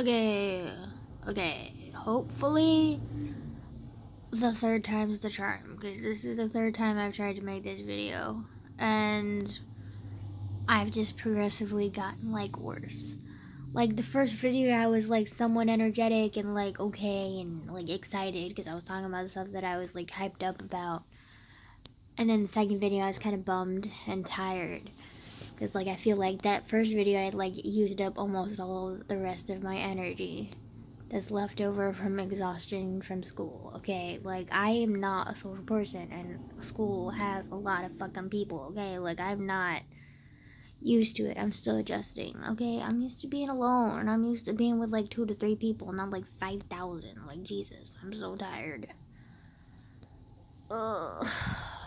Okay, hopefully the third time's the charm, because this is the third time I've tried to make this video, and I've just progressively gotten, like, worse. Like, the first video I was, like, somewhat energetic and, like, okay, and, like, excited, because I was talking about stuff that I was, like, hyped up about, and then the second video I was kind of bummed and tired, because, like, I feel like that first video I had, like, used up almost all of the rest of my energy that's left over from exhaustion from school. Okay, like, I am not a social person, and school has a lot of fucking people. Okay, like, I'm not used to it. I'm still adjusting. Okay, I'm used to being alone, and I'm used to being with like 2 to 3 people, not like 5,000. Like, Jesus, I'm so tired. Ugh.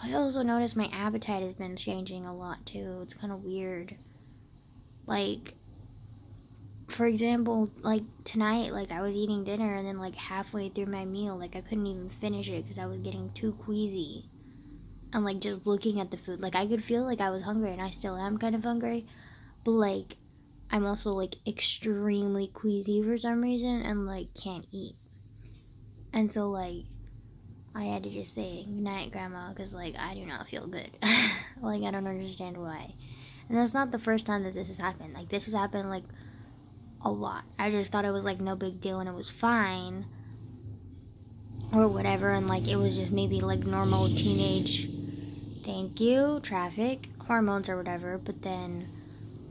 I also noticed my appetite has been changing a lot too. It's kind of weird. Like, for example, like tonight, like I was eating dinner and then like halfway through my meal, like I couldn't even finish it because I was getting too queasy. And like just looking at the food, like I could feel like I was hungry, and I still am kind of hungry, but like I'm also like extremely queasy for some reason and like can't eat. And so like I had to just say goodnight, Grandma, because like I do not feel good. Like I don't understand why. And that's not the first time that this has happened. Like this has happened like a lot. I just thought it was like no big deal and it was fine or whatever, and like it was just maybe like normal teenage, thank you, traffic, hormones or whatever. But then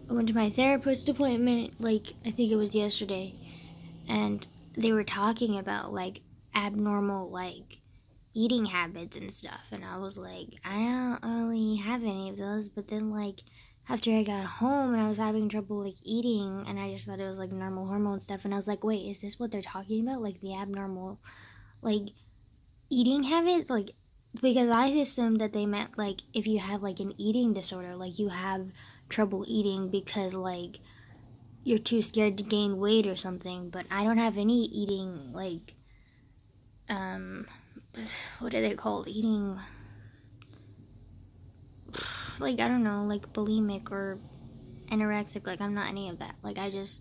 I went to my therapist appointment, like I think it was yesterday, and they were talking about like abnormal like eating habits and stuff, and I was like, I don't really have any of those. But then like after I got home and I was having trouble like eating, and I just thought it was like normal hormone stuff, and I was like, wait, is this what they're talking about, like the abnormal like eating habits? Like, because I assumed that they meant like if you have like an eating disorder, like you have trouble eating because like you're too scared to gain weight or something. But I don't have any eating like um what are they called, eating, like I don't know, like bulimic or anorexic. Like I'm not any of that. Like I just,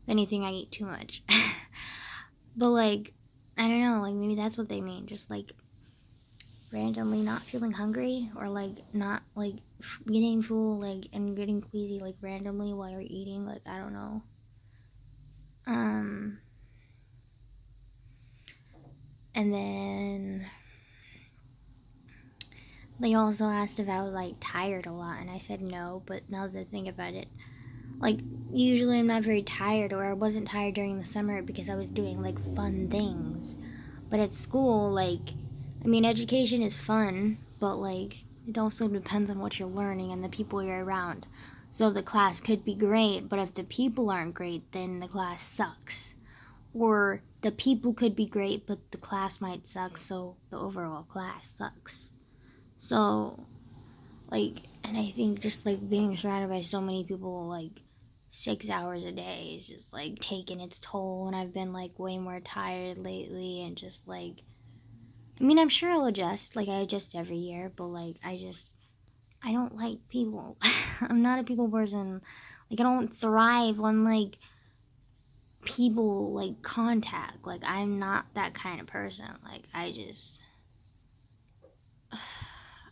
if anything, I eat too much. But like I don't know, like maybe that's what they mean, just like randomly not feeling hungry, or like not like getting full, like, and getting queasy like randomly while you're eating. Like I don't know. um and then they also asked if I was like tired a lot, and I said no. But now that I think about it, like usually I'm not very tired, or I wasn't tired during the summer because I was doing like fun things. But at school, like, I mean, education is fun, but like it also depends on what you're learning and the people you're around. So the class could be great, but if the people aren't great, then the class sucks. Or the people could be great, but the class might suck, so the overall class sucks. So, like, and I think just like being surrounded by so many people, like 6 hours a day, is just like taking its toll. And I've been like way more tired lately, and just like, I mean, I'm sure I'll adjust, like I adjust every year, but like I don't like people. I'm not a people person. Like I don't thrive on like people like contact. Like I'm not that kind of person. Like I just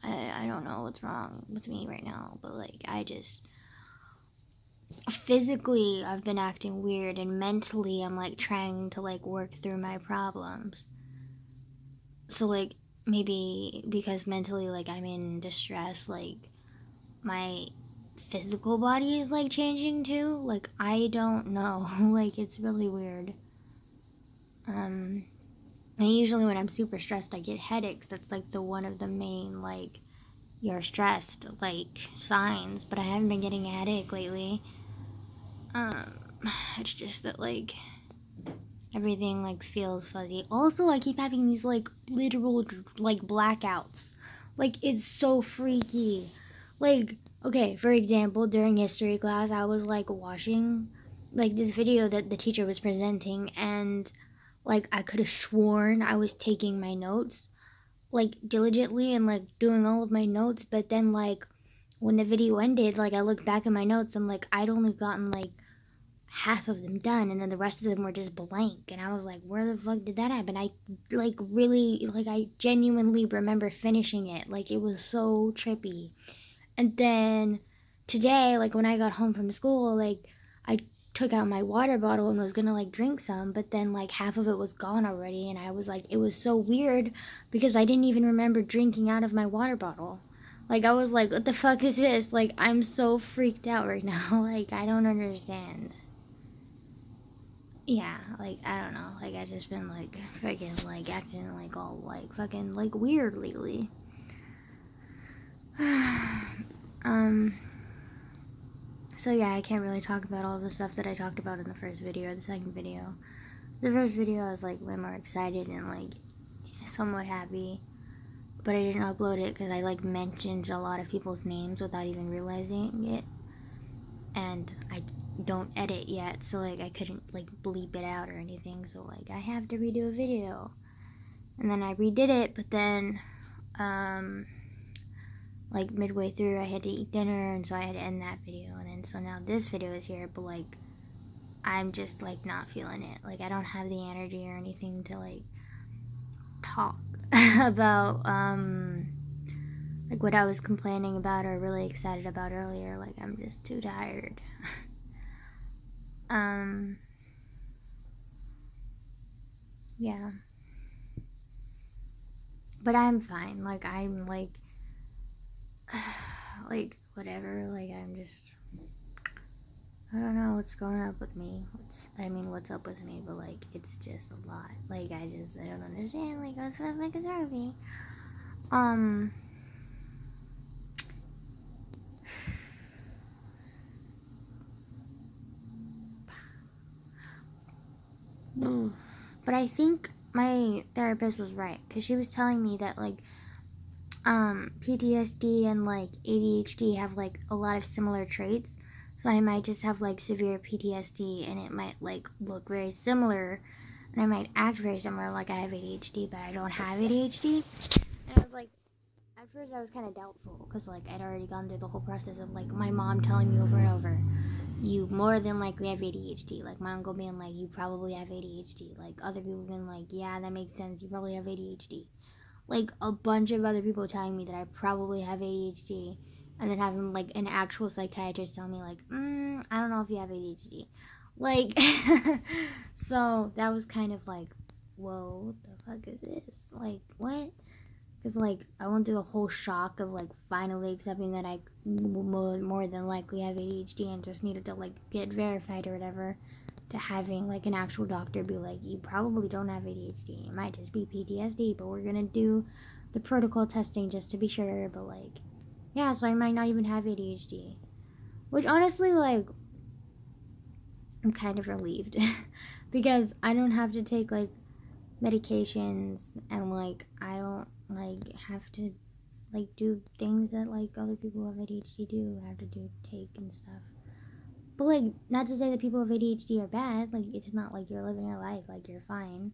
I don't know what's wrong with me right now, but like I just physically I've been acting weird, and mentally I'm like trying to like work through my problems. So like maybe because mentally like I'm in distress, like my physical body is like changing too. Like I don't know. Like it's really weird. Um and usually when I'm super stressed I get headaches. That's like the one of the main like you're stressed like signs, but I haven't been getting a headache lately. Um it's just that like everything like feels fuzzy. Also, I keep having these like literal like blackouts. Like it's so freaky. Like, okay, for example, during history class, I was like watching like this video that the teacher was presenting, and like I could have sworn I was taking my notes like diligently and like doing all of my notes, but then like when the video ended, like I looked back at my notes and like I'd only gotten like half of them done, and then the rest of them were just blank. And I was like, where the fuck did that happen? I like really, like, I genuinely remember finishing it. Like, it was so trippy. And then today, like, when I got home from school, like, I took out my water bottle and was gonna like drink some, but then like half of it was gone already. And I was like, it was so weird because I didn't even remember drinking out of my water bottle. Like, I was like, what the fuck is this? Like, I'm so freaked out right now. Like, I don't understand. Yeah, like, I don't know. Like, I just been like freaking like acting like all like fucking like weird lately. um so yeah, I can't really talk about all the stuff that I talked about in the first video or the second video. The first video I was like way more excited and like somewhat happy, but I didn't upload it because I like mentioned a lot of people's names without even realizing it, and I don't edit yet, so like I couldn't like bleep it out or anything, so like I have to redo a video. And then I redid it, but then like midway through I had to eat dinner, and so I had to end that video. And then so now this video is here, but like I'm just like not feeling it. Like, I don't have the energy or anything to like talk about like what I was complaining about or really excited about earlier. Like, I'm just too tired. Yeah. But I'm fine. Like, I'm like like whatever. Like, I'm just, I don't know what's going up with me. What's up with me, but like it's just a lot. Like, I don't understand. Like, what's wrong with me? But I think my therapist was right, because she was telling me that like PTSD and like ADHD have like a lot of similar traits. So I might just have like severe PTSD and it might like look very similar, and I might act very similar like I have ADHD, but I don't have ADHD. And I was like, at first I was kind of doubtful because like I'd already gone through the whole process of like my mom telling me over and over, you more than likely have ADHD. Like, my uncle being like, you probably have ADHD. Like, other people being like, yeah, that makes sense, you probably have ADHD. Like, a bunch of other people telling me that I probably have ADHD, and then having like an actual psychiatrist tell me like, I don't know if you have ADHD. Like, so that was kind of like, whoa, what the fuck is this? Like, what? Because like I went through the whole shock of like finally accepting that I more than likely have ADHD and just needed to like get verified or whatever, to having like an actual doctor be like, you probably don't have ADHD, it might just be PTSD, but we're gonna do the protocol testing just to be sure. But like, yeah, so I might not even have ADHD, which honestly, like, I'm kind of relieved because I don't have to take like medications, and like I don't like have to like do things that like other people with ADHD do have to do, take and stuff. But like, not to say that people with ADHD are bad. Like, it's not like you're living your life, like you're fine.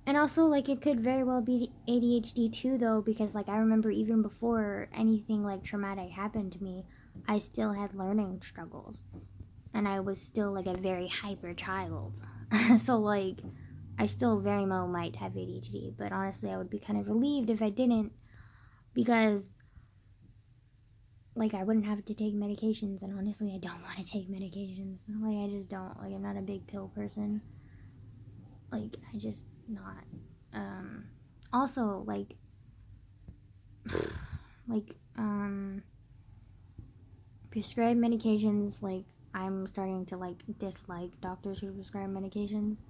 And also like it could very well be ADHD too, though, because like I remember even before anything like traumatic happened to me, I still had learning struggles, and I was still like a very hyper child. So like I still very well might have ADHD, but honestly I would be kind of relieved if I didn't, because like I wouldn't have to take medications, and honestly I don't want to take medications. Like, I just don't. Like, I'm not a big pill person. Like, I just not. Also like like prescribed medications, like I'm starting to like dislike doctors who prescribe medications,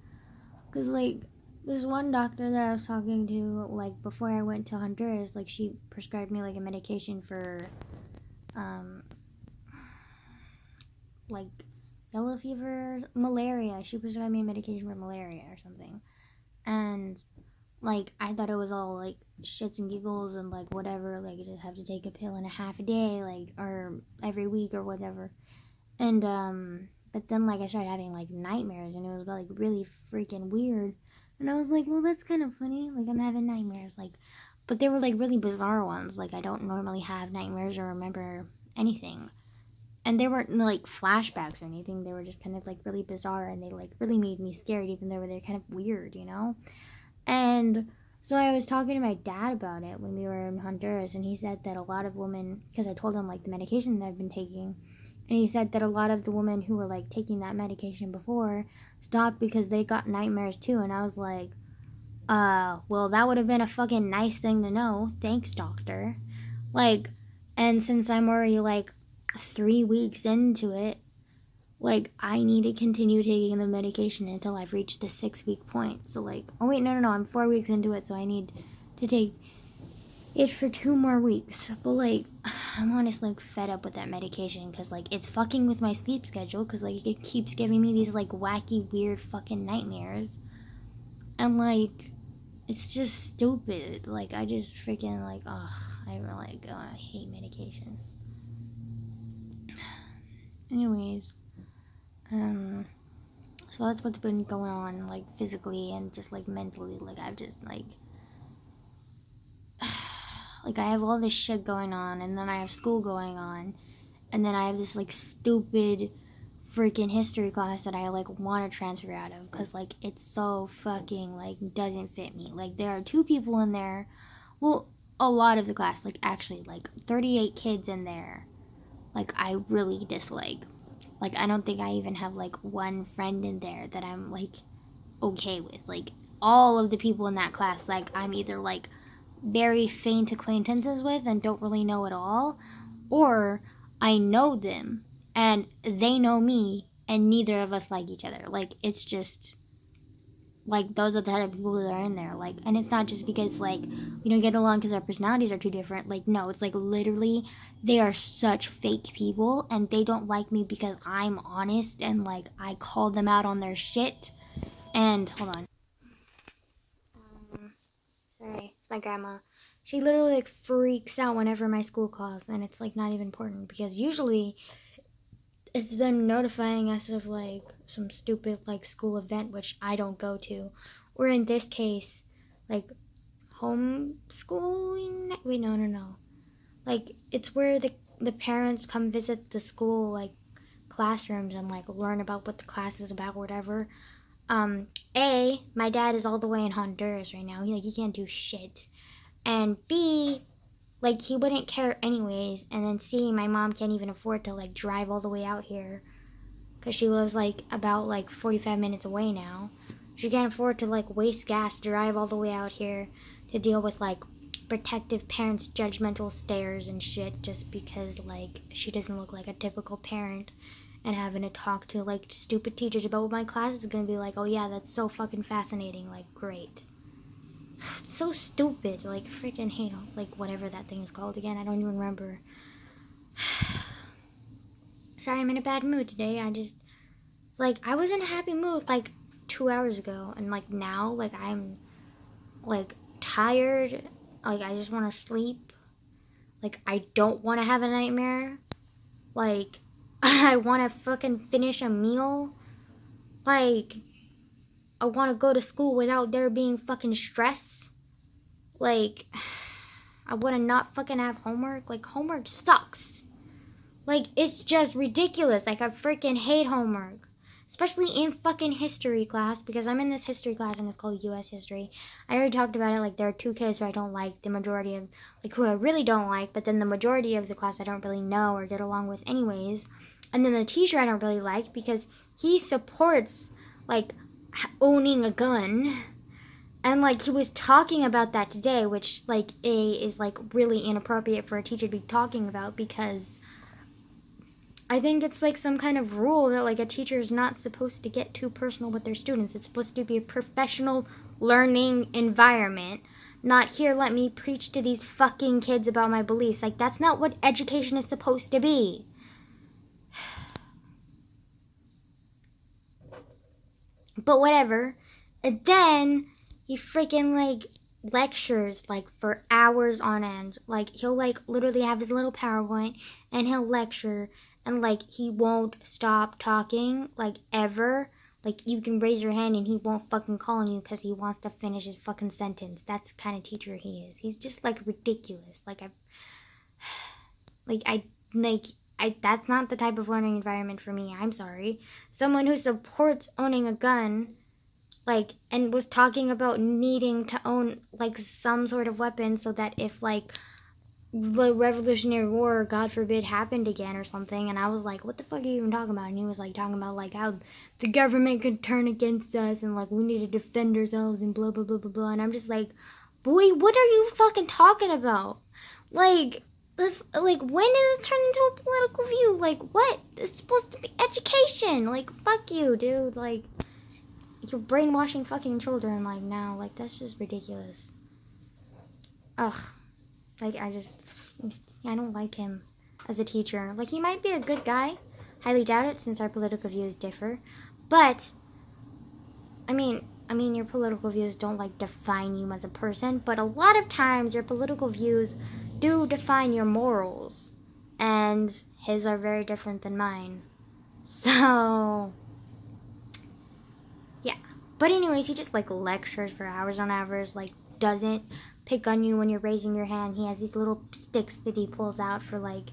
because like this one doctor that I was talking to, like before I went to Honduras, like she prescribed me like a medication for like yellow fever, malaria. She prescribed me a medication for malaria or something, and like I thought it was all like shits and giggles and like whatever, like you just have to take a pill in a half a day, like, or every week or whatever. And but then like I started having like nightmares, and it was like really freaking weird. And I was like, well, that's kind of funny. Like, I'm having nightmares, like, but they were like really bizarre ones. Like, I don't normally have nightmares or remember anything. and they weren't like flashbacks or anything. They were just kind of like really bizarre, and they like really made me scared, even though they're kind of weird, you know. And so I was talking to my dad about it when we were in Honduras, and he said that a lot of women, because I told him like the medication that I've been taking, and he said that a lot of the women who were like taking that medication before stopped because they got nightmares too. And I was like, well, that would have been a fucking nice thing to know. Thanks, doctor. Like, and since I'm already like 3 weeks into it, like, I need to continue taking the medication until I've reached the 6 week point. So, like, oh, wait, no, I'm 4 weeks into it, so I need to take it for 2 more weeks. But, like, I'm honestly, like, fed up with that medication because, like, it's fucking with my sleep schedule because, like, it keeps giving me these, like, wacky, weird fucking nightmares. And, like, it's just stupid. Like, I just freaking, like, I hate medication. Anyways. So that's what's been going on, like, physically and just, like, mentally. Like, I've just, like, I have all this shit going on, and then I have school going on, and then I have this, like, stupid freaking history class that I, like, want to transfer out of, because, like, it's so fucking, like, doesn't fit me. Like, there are 2 people in there, well, a lot of the class, like, actually, like, 38 kids in there, like, I really dislike. Like, I don't think I even have, like, one friend in there that I'm, like, okay with. Like, all of the people in that class, like, I'm either, like, very faint acquaintances with and don't really know at all, or I know them and they know me and neither of us like each other. Like, it's just, like, those are the type of people that are in there. Like, and it's not just because, like, we don't get along because our personalities are too different. Like, no, it's like literally they are such fake people and they don't like me because I'm honest and, like, I call them out on their shit. And hold on, sorry, it's my grandma. She literally, like, freaks out whenever my school calls, and it's, like, not even important because usually it's them notifying us of, like, some stupid, like, school event which I don't go to, or in this case, like, homeschooling. Wait, no. Like, it's where the parents come visit the school, like, classrooms and, like, learn about what the class is about, whatever. My dad is all the way in Honduras right now. He can't do shit. And B, like, he wouldn't care anyways. And then C, my mom can't even afford to, like, drive all the way out here because she lives, like, about, like, 45 minutes away now. She can't afford to, like, waste gas, drive all the way out here to deal with, like, protective parents' judgmental stares and shit just because, like, she doesn't look like a typical parent, and having to talk to, like, stupid teachers about what my class is gonna be like. Oh yeah, that's so fucking fascinating. Like, great. It's so stupid. Like, freaking hate, like, whatever that thing is called again. I don't even remember. Sorry, I'm in a bad mood today. Like, I was in a happy mood, like, 2 hours ago. And, like, now, like, I'm, like, tired. Like, I just want to sleep. Like, I don't want to have a nightmare. Like, I want to fucking finish a meal. Like, I want to go to school without there being fucking stress. Like, I want to not fucking have homework. Like, homework sucks. Like, it's just ridiculous. Like, I freaking hate homework. Especially in fucking history class, because I'm in this history class and it's called U.S. History. I already talked about it. Like, there are 2 kids who I don't like, the majority of, like, who I really don't like, but then the majority of the class I don't really know or get along with anyways. And then the teacher I don't really like because he supports, like, owning a gun. And, like, he was talking about that today, which, like, is, like, really inappropriate for a teacher to be talking about because I think it's, like, some kind of rule that, like, a teacher is not supposed to get too personal with their students. It's supposed to be a professional learning environment. Not here, let me preach to these fucking kids about my beliefs. Like, that's not what education is supposed to be. But whatever. And then he freaking, like, lectures, like, for hours on end. Like, he'll, like, literally have his little PowerPoint and he'll lecture, and, like, he won't stop talking, like, ever. Like, you can raise your hand and he won't fucking call on you because he wants to finish his fucking sentence. That's the kind of teacher he is. He's just, like, ridiculous. Like, that's not the type of learning environment for me. I'm sorry. Someone who supports owning a gun, like, and was talking about needing to own, like, some sort of weapon so that if, like, the Revolutionary War, God forbid, happened again or something, and I was like, what the fuck are you even talking about? And he was, like, talking about, like, how the government could turn against us and, like, we need to defend ourselves and blah, blah, blah, blah, blah. And I'm just like, boy, what are you fucking talking about? Like, when did it turn into a political view? Like, what? It's supposed to be education. Like, fuck you, dude. Like, you're brainwashing fucking children, like, now. Like, that's just ridiculous. Ugh. Like, I don't like him as a teacher. Like, he might be a good guy. Highly doubt it, since our political views differ. But, I mean, your political views don't, like, define you as a person. But a lot of times, your political views do define your morals. And his are very different than mine. So, yeah. But anyways, he just, like, lectures for hours on hours. Like, doesn't pick on you when you're raising your hand. He has these little sticks that he pulls out for, like,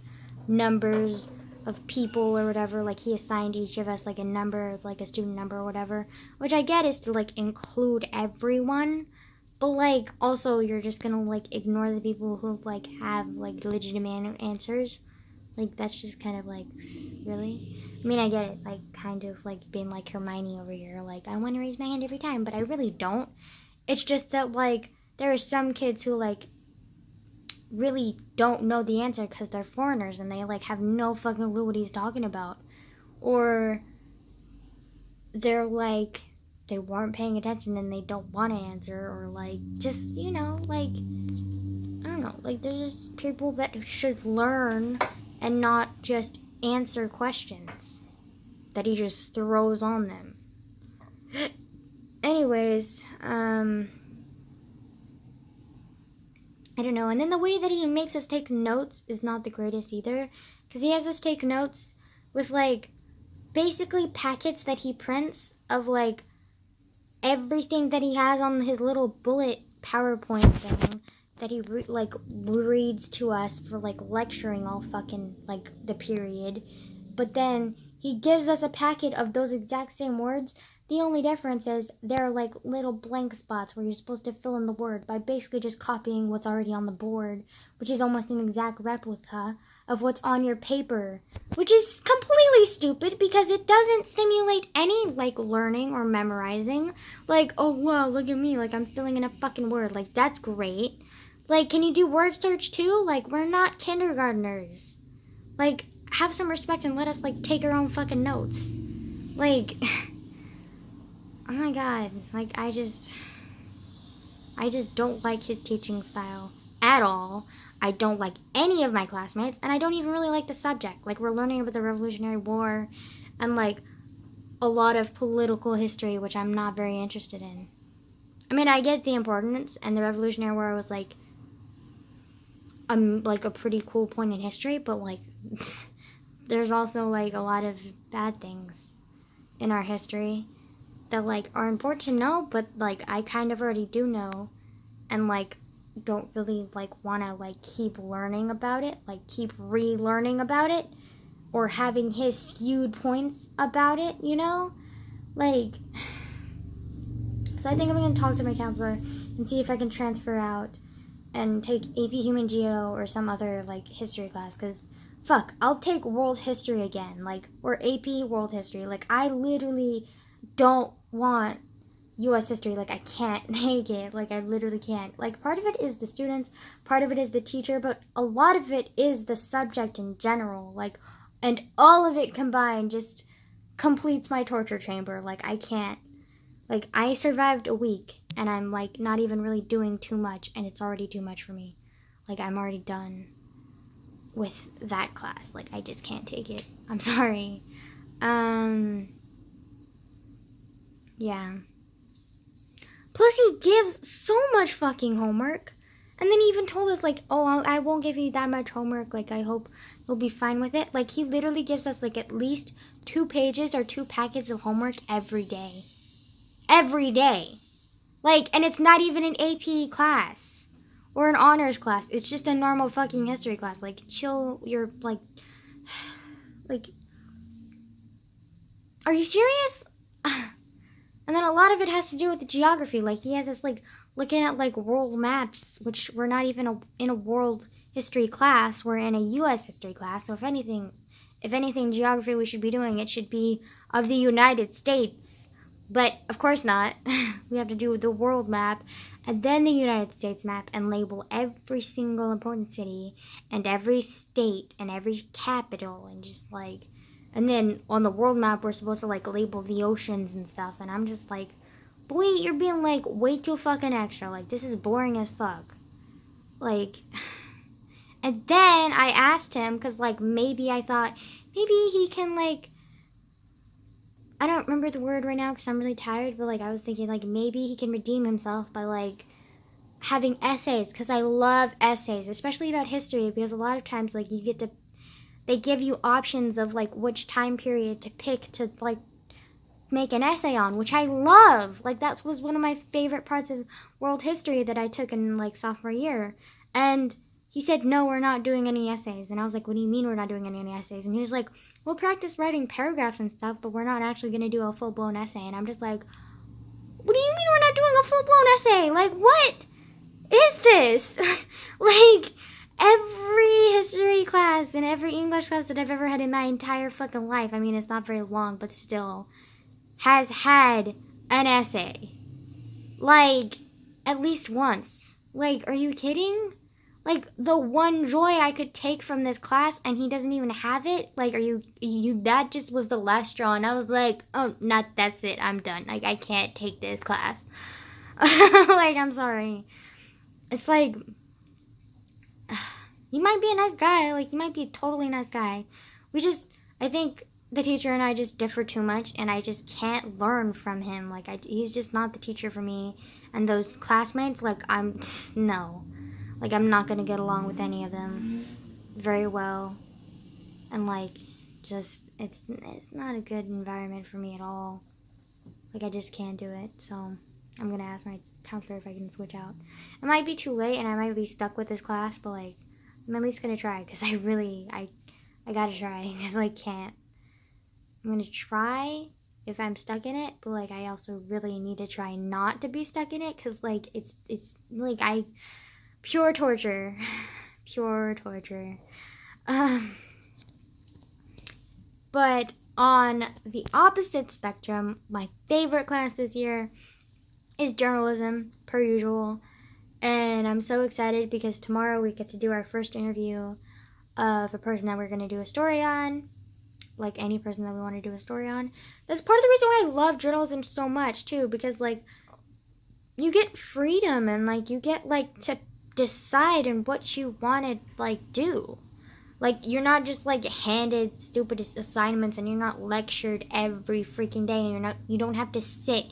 numbers of people or whatever. Like, he assigned each of us, like, a number, like a student number or whatever, which I get is to, like, include everyone. But, like, also you're just gonna, like, ignore the people who, like, have, like, legitimate answers. Like, that's just kind of, like, really? I mean, I get it, like, kind of, like, being like Hermione over here. Like, I want to raise my hand every time, but I really don't. It's just that, like, there are some kids who, like, really don't know the answer because they're foreigners and they, like, have no fucking clue what he's talking about. Or they're, like, they weren't paying attention and they don't want to answer. Or, like, just, you know, like, I don't know. Like, there's just people that should learn and not just answer questions that he just throws on them. Anyways, I don't know. And then the way that he makes us take notes is not the greatest either. Because he has us take notes with, like, basically packets that he prints of, like, everything that he has on his little bullet PowerPoint thing that he, reads to us for, like, lecturing all fucking, like, the period. But then he gives us a packet of those exact same words. The only difference is there are, like, little blank spots where you're supposed to fill in the word by basically just copying what's already on the board, which is almost an exact replica of what's on your paper, which is completely stupid because it doesn't stimulate any, like, learning or memorizing. Like, oh, wow, look at me, like, I'm filling in a fucking word. Like, that's great. Like, can you do word search too? Like, we're not kindergartners. Like, have some respect and let us, like, take our own fucking notes. Like... Oh my god, like, I just don't like his teaching style at all. I don't like any of my classmates, and I don't even really like the subject. Like, we're learning about the Revolutionary War and, like, a lot of political history, which I'm not very interested in. I mean, I get the importance, and the Revolutionary War was, like a pretty cool point in history, but, like, there's also, like, a lot of bad things in our history that, like, are important to know, but, like, I kind of already do know, and, like, don't really, like, want to, like, keep learning about it, like, keep relearning about it, or having his skewed points about it, you know? Like, so I think I'm going to talk to my counselor and see if I can transfer out and take AP Human Geo or some other, like, history class, because, fuck, I'll take world history again, like, or AP world history. Like, I literally don't want U.S. history. Like, I can't take it. Like, I literally can't. Like, part of it is the students, part of it is the teacher, but a lot of it is the subject in general. Like, and all of it combined just completes my torture chamber. Like, I can't. Like, I survived a week, and I'm, like, not even really doing too much, and it's already too much for me. Like, I'm already done with that class. Like, I just can't take it. I'm sorry. Yeah. Plus, he gives so much fucking homework. And then he even told us, like, oh, I won't give you that much homework. Like, I hope you'll be fine with it. Like, he literally gives us, like, at least 2 pages or 2 packets of homework every day. Every day. Like, and it's not even an AP class. Or an honors class. It's just a normal fucking history class. Like, chill your, like, like, are you serious? And then a lot of it has to do with the geography. Like, he has us, like, looking at, like, world maps, which we're not even in a world history class. We're in a U.S. history class. So if anything, geography we should be doing, it should be of the United States. But, of course not. We have to do the world map and then the United States map and label every single important city and every state and every capital and just, like... And then on the world map, we're supposed to, like, label the oceans and stuff. And I'm just like, boy, you're being, like, way too fucking extra. Like, this is boring as fuck. Like, and then I asked him, because, like, maybe I thought, maybe he can, like, I don't remember the word right now because I'm really tired. But, like, I was thinking, like, maybe he can redeem himself by, like, having essays. Because I love essays, especially about history. Because a lot of times, like, you get to... They give you options of, like, which time period to pick to, like, make an essay on, which I love. Like, that was one of my favorite parts of world history that I took in, like, sophomore year. And he said, no, we're not doing any essays. And I was like, what do you mean we're not doing any essays? And he was like, we'll practice writing paragraphs and stuff, but we're not actually going to do a full-blown essay. And I'm just like, what do you mean we're not doing a full-blown essay? Like, what is this? Like... Every history class and every English class that I've ever had in my entire fucking life, I mean, it's not very long, but still, has had an essay. Like, at least once. Like, are you kidding? Like, the one joy I could take from this class, and he doesn't even have it? Like, that just was the last straw, and I was like, oh, that's it, I'm done. Like, I can't take this class. Like, I'm sorry. It's like... He might be a nice guy. Like, he might be a totally nice guy. I think the teacher and I just differ too much, and I just can't learn from him. Like, he's just not the teacher for me. And those classmates, like, no. Like, I'm not going to get along with any of them very well. And, like, just, it's not a good environment for me at all. Like, I just can't do it. So, I'm going to ask my counselor if I can switch out. It might be too late, and I might be stuck with this class, but, like, I'm at least gonna try, because I gotta try, because I can't. I'm gonna try if I'm stuck in it, but, like, I also really need to try not to be stuck in it, because, like, it's, like, pure torture. Pure torture. But on the opposite spectrum, my favorite class this year is journalism, per usual. And I'm so excited because tomorrow we get to do our first interview of a person that we're going to do a story on. Like, any person that we want to do a story on. That's part of the reason why I love journalism so much, too. Because, like, you get freedom and, like, you get, like, to decide on what you want to, like, do. Like, you're not just, like, handed stupid assignments and you're not lectured every freaking day. And you don't have to sit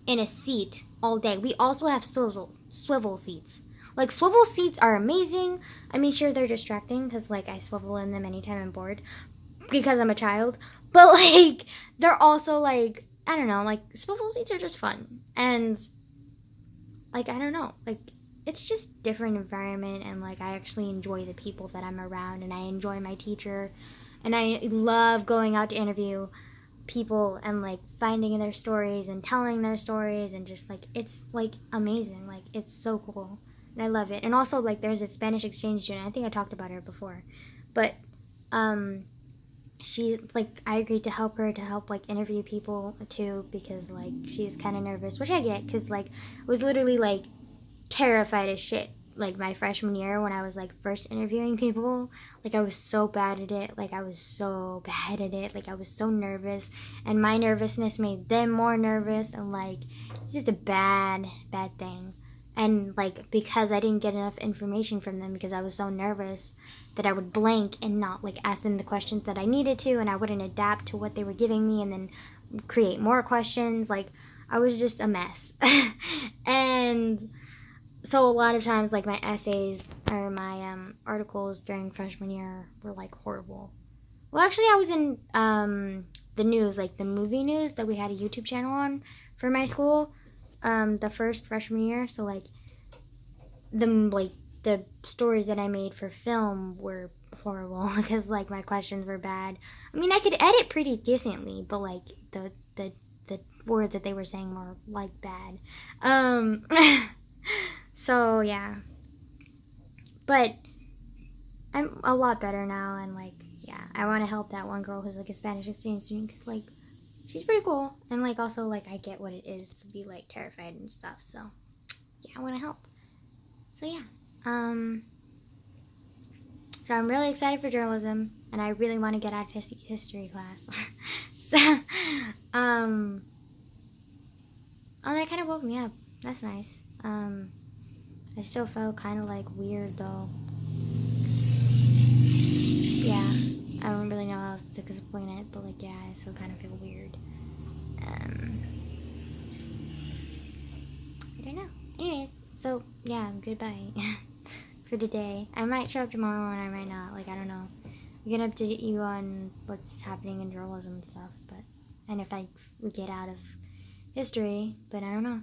in a seat all day. We also have swivel seats. Like, swivel seats are amazing. I mean, sure, they're distracting because, like, I swivel in them anytime I'm bored because I'm a child. But, like, they're also, like, I don't know, like, swivel seats are just fun. And, like, I don't know, like, it's just different environment, and, like, I actually enjoy the people that I'm around, and I enjoy my teacher, and I love going out to interview people and, like, finding their stories and telling their stories, and just, like, it's, like, amazing. Like, it's so cool, and I love it. And also, like, there's a Spanish exchange student. I think I talked about her before, but she's, like, I agreed to help her to help, like, interview people too, because, like, she's kind of nervous, which I get, because, like, I was literally, like, terrified as shit, like, my freshman year when I was, like, first interviewing people. Like, I was so bad at it. Like, I was so bad at it. Like, I was so nervous, and my nervousness made them more nervous, and, like, it's just a bad thing. And, like, because I didn't get enough information from them because I was so nervous that I would blank and not, like, ask them the questions that I needed to, and I wouldn't adapt to what they were giving me and then create more questions. Like, I was just a mess. And so a lot of times, like, my essays or my articles during freshman year were, like, horrible. Well, actually, I was in the news, like, the movie news that we had a YouTube channel on for my school the first freshman year. So, like, the stories that I made for film were horrible because like my questions were bad. I mean, I could edit pretty decently, but like the words that they were saying were like bad. So yeah, but I'm a lot better now, and like yeah, I want to help that one girl who's like a Spanish exchange student because like she's pretty cool, and like also like I get what it is to be like terrified and stuff. So yeah, I want to help. So yeah, so I'm really excited for journalism, and I really want to get out of history class. So oh, that kind of woke me up. That's nice. I still felt kind of like weird though. Yeah, I don't really know how else to explain it, but like yeah, I still kind of feel weird. I don't know. Anyways, so yeah, goodbye for today. I might show up tomorrow and I might not. Like I don't know. I'm gonna update you on what's happening in journalism and stuff, but and if we get out of history, but I don't know.